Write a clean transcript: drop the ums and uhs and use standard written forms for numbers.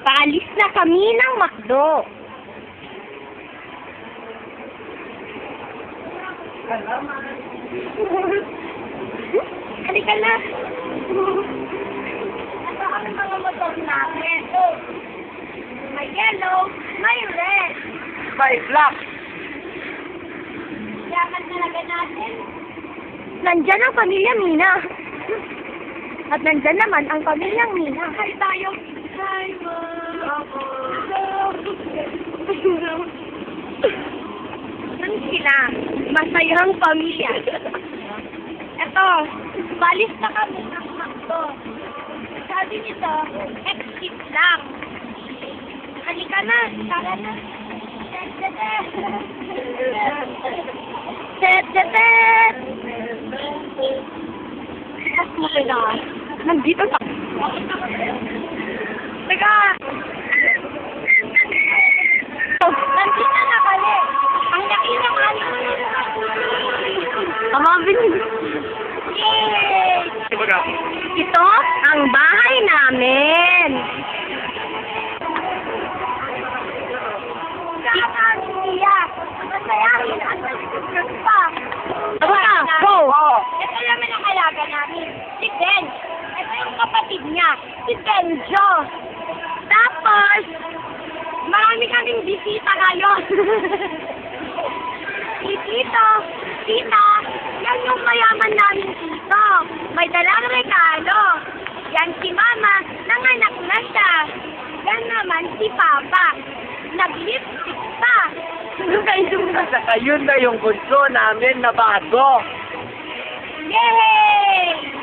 Paalis na kami ng McDo. Halika na. Ito kami mga motor namin. May yellow, may red. May black. Yaman talaga natin. Nandyan ang pamilya Mina. At nandyan naman ang pamilyang Mina. Hi tayo. Hi, Mom. Ano sila? Masayang pamilya. Eto, balis na kami ng McDo. Sabi nito, exit lang. Halika na, tara na. Tet. Mas makina. Nandito sa... Teka! Nandito na kami. Ang laki naman. Kamabin. Yay! Ito ang bahay namin. Go! Ito naman ang alaga namin, si Ben. Ito yung kapatid niya, si Benjo. Tapos, marami kaming bisita ngayon. Si Tito, Tita, yan yung mayaman namin dito. May dalang regalo. Yan si Mama, nanganak na siya. Yan naman si Papa, nag-lipstick pa. Saka yun na yung gusto namin na bago. Yay!